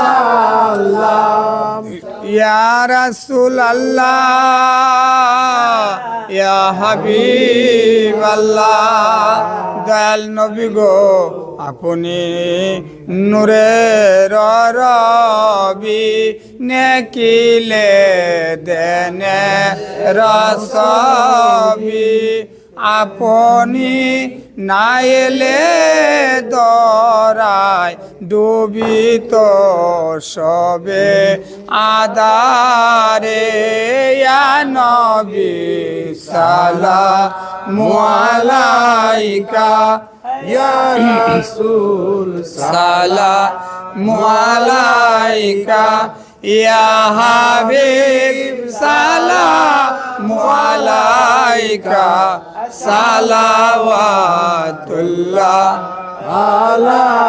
ওয়াসাল্লাম ইয়া রাসূলুল্লাহ ইয়া হাবিবাল্লাহ দয়াল নবী গো আপনি নূরের রবি নেকিলে দেনে রসবি আপনি না এলে দরায় ডুবিত সবে আদারে ইয়া নবী সালামু আলাইকা ইয়া রাসূল সালামু আলাইকা ইয়া হাবিব সালামু আলাইকা সালাওয়াতুল্লাহ আলা